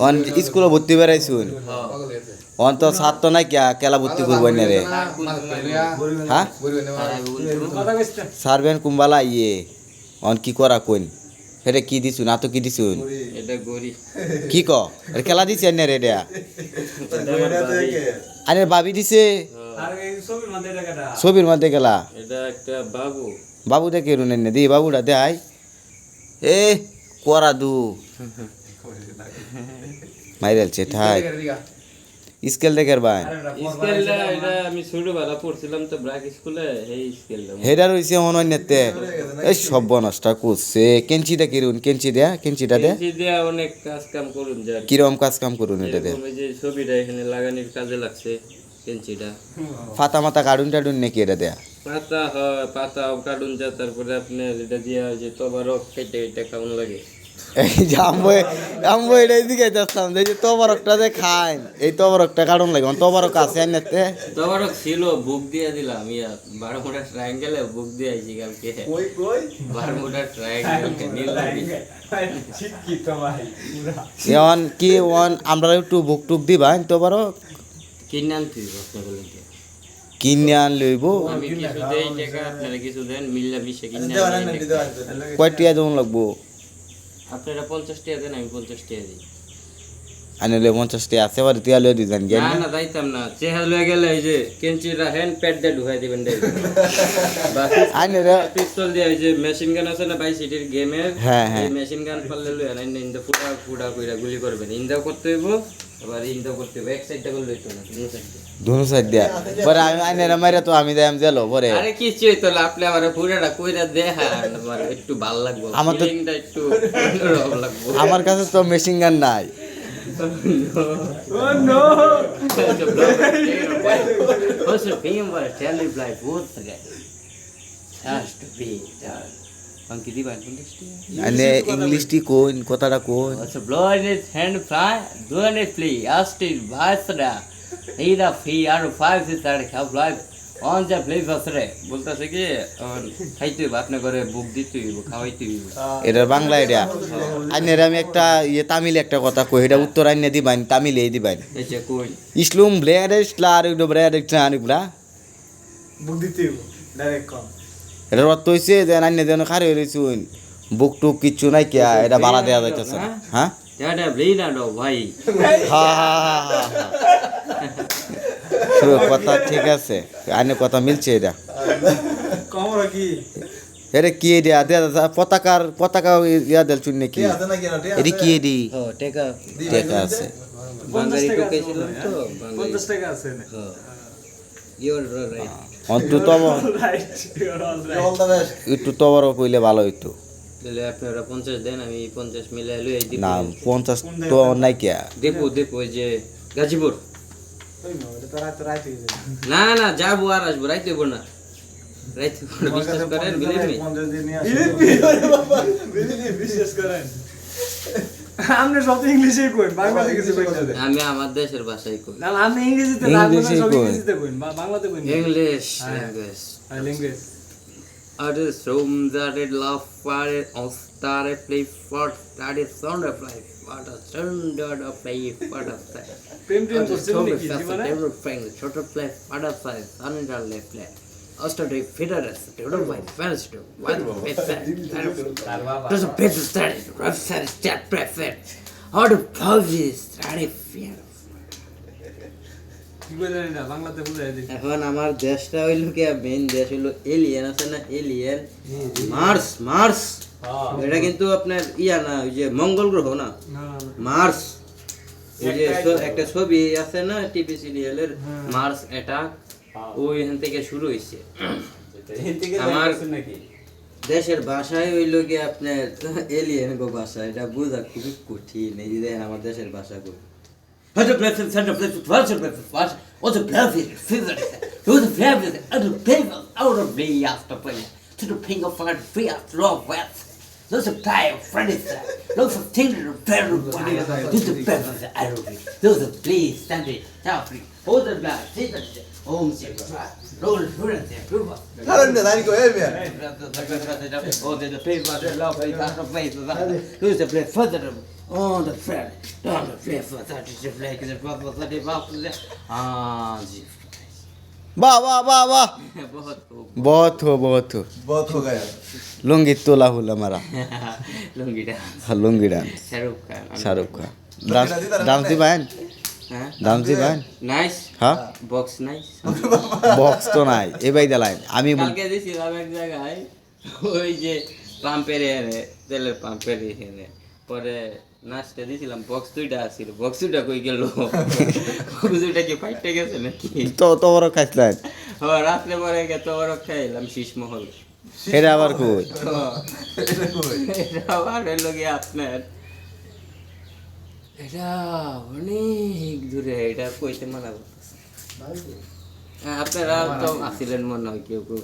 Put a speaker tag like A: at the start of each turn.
A: On স্কুলে ভর্তি বেড়াইছুন on তো ছাত্র নাই কিয়া কেলা ভর্তি করবো না রে হ্যাঁ সার্ভেন কুম্বালা ইয়ে অন কি করা কইন হেরে কি দিছুন আতো কি দিছুন কি ক খেলা দিছে না রে এটা আরে বাবি দিছে ছবির মধ্যে গেলা বাবু দেখে রুনেন না দি বাবুটা দেয় এ করা দু মাইরেলছে ঠাই স্কেল দেখের ভাই
B: স্কেলটা এটা আমি ছোটবেলা পড়ছিলাম তো ব্র্যাক স্কুলে এই স্কেলটা
A: হেডার হইছে অনন্যতে এই সব নষ্ট করছে কেঞ্চিটা কিরুন কেঞ্চিটা দে
B: অনেক কাজ কাম করুন যা
A: কিরকম কাজ কাম করুন এটা দে
B: এই যে ছবিটা এখানে লাগানোর কাজে লাগছে কেঞ্চিটা
A: ফাতা মাতা কাটুন টাডুন নাকি এটা দেয়া
B: পাতা হয় পাতা কাটুন যা তারপরে আপনি এটা দিয়া যে তবারক কেটে কেটে কেমন লাগে
A: এই যে আমবো এটাই দিকে যাচ্ছিলাম যে তবরকটা যে খাই এই তবরকটা কাটুন লাগে তবরক আছে আনতে
B: তবারক ছিল বুক দিয়ে দিলাম ইয়া 12 মোটা ট্রায়াঙ্গেলে বুক দিয়ে আইছি কালকে কই 12 মোটা ট্রায়াঙ্গেল নীল লাগে
C: শিক্ষিত ভাই
A: এখন কি ওয়ান আমরা একটু বুক টুক দিবা তবরক
B: কিনে আনতে আপনি বলেন
A: কিনে আন লইব
B: আমি কিছু দেই টাকা আপনারা কিছু দেন মিল্লা মিশে কিনে
A: কয়টিয়া দেন লাগবো
B: আপনারা 50 টাকা দেন আমি 50 টাকা দিই
A: আনলে 50 টাকা আছে আর তিয়া লই দিবেন
B: না না যাইতাম না চেহারা লয়ে গেলে এই যে কেঞ্চিরা হ্যান্ড প্যাড দিয়ে ঢুকাই দিবেন দেই বাকি
A: আনরে
B: পিস্তল দিয়ে এই যে মেশিন গান আছে না ভাই সিটির গেমের
A: হ্যাঁ
B: এই মেশিন গান পারলে লই আনা ইন্দা ফুটা কইরা গুলি করবেন ইন্দা করতে হইব আবার ইন্দা করতে হইব এক সাইডটা করলে হইতো না
A: দুনো সাইড দিয়া পরে আমি আইনেরা মাইরা তো আমি দাম দিলো পরে
B: আরে কি চই তো আপনি আমারে পুরাটা কইরা দেখান আমার একটু ভাল লাগবে
A: আমার তো
B: ফিলিংটা একটু অন্যরকম লাগবে
A: আমার কাছে তো মেশিন গান নাই
C: Oh no!
B: What's the film where Charlie Black would forget? Has to be done. Monkey di ban
A: আনে ইংলিশ টি কোন কথাটা কোন
B: What's the blood in his hand fly? Doing it flee. Astin Vasra. Either fee out of 5 is that have life. On the place of three. বলতাছে কি খাইতে হইব আপনি করে বুক দিতে হইব খাওয়াইতে হইব
A: এটা বাংলা এটা আইনের আমি একটা ইয়ে তামিল একটা কথা কই এটা উত্তর আইনে দিবান তামিলেই দিবান
B: এসে কই
A: ইসলুম ব্লেয়ারে স্লার একটু ব্লেয়ারে ট্রানিকলা
C: বুক দিতে ডাইরেক্ট কম
A: এটা অর্থ হইছে যে আইনে যেন খারে হইছুন বুক টুক কিচ্ছু নাই কিয়া এটা বালা দেয়া যাইতাছে না হ্যাঁ
B: এটা ব্লেডা দাও ভাই
A: কথা ঠিক আছে আইনে কথা মিলছে এটা
C: কমরা কি
A: এটা কি দিয়া দেয়া পতাকা ইয়া দেল চুন নাকি এটা কি দি
B: ও টেকা
A: টেকা আছে
B: বাঙালি টোকাইছিল তো
C: 50 টাকা আছে না
B: ইউ আর রাইট
A: অন্তত
C: রাইট
A: একটু তবর কইলে ভালো হইতো
B: তাহলে আপনারা 50 দেন আমি 50 মিলাই লই এই দিব
A: না 50 তো নাই কিয়া
B: দেবো ওই যে গাজীপুর
C: ওই না এটা তো রাত হয়ে যায়
B: না না যাবো আর আসবো রাইতে হইব না রাইতে বিশ্বাস করেন বিলিভ মি
C: 50 দিন নিয়ে আসো বিশ্বাস করেন আপনি সব ইংলিশে কইন বাংলাতে কিছু কইন না
B: আমি আমার দেশের ভাষায় কই
C: না আপনি ইংরেজিতে না বলেন সব ইংরেজিতে কইন বাংলাতে coin
B: English
C: language
B: I just roam that it love fire on started play for started sound of life what a sound of play what a say
C: প্রেম প্রেম করছেন নাকি জীবনে
B: everything short of play what a say sound of left play Australia federal developed by first one website there's a business study website step preferred how to poses study fear
C: কি বলেন না বাংলাতে বুঝাই দিই
B: এখন আমার দেশটা হইল কি মেইন দেশ হইল এলিয়েন আছে না এলিয়েন মার্স এটা কিন্তু আপনার ইয়া না ওই যে মঙ্গল গ্রহ না মার্স এই যে একটা ছবি আছে না টিভি সিরিয়ালের মার্স অ্যাটাক ওই এখান থেকে শুরু হইছে আমার দেশের ভাষায় হইল কি আপনার এলিয়েন গো ভাষা এটা বোঝা খুবই কঠিন এই যে আমার দেশের ভাষা গো Hadi plötsligt sätter plötsligt vad och så plötsligt fyller det. Då är det främligt att du people out of the after play. To the ping of fire free at love west. Those are tired friends. Those are things that are very funny. Those are better than I don't think. Those are please stand it. Now free. Hold the black. See that shit. Home shit. Roll through it there. Prove it.
A: কারণ না জানি কই এর
B: Oh, the people that love it after play. Those are play further. on the flat, down the flat for 30 flag, the papa 30 papa. हाँ जी
A: वाह वाह वाह वाह
B: बहुत खूब
A: बहुत हो
C: बहुत हो गया
A: लुंगी तोला हुल हमारा
B: लुंगी डांस
A: हाँ lungi dance
B: Shahrukh Khan
A: dance dance दी बहन
B: हाँ
A: ডান্স দি বহন
B: নাইস
A: হ্যাঁ
B: বক্স নাইস
A: বক্স তো নাই এবাই দালাইন আমি
B: কালকে দিছিলাম এক জায়গায় ওই যে পাম্পের এখানে তেলের পাম্পের এখানে পরে নাচটা দিছিলাম বক্স দুইটা আছিল বক্স দুইটা কই গেল বক্স দুইটা কি ফাইটে গেছে নাকি
A: তো তো বড় খাইছিলেন
B: ও রাত্রে পরে তো বড় খাইলাম শীষমহল
A: এটা আবার কই
B: এটা আবার হলো গিয়ে আপনার এটা অনেক দূরে এটা কইতে মানা করতেছে আপনারা তো আসিলেন মনে হয় কেউ কেউ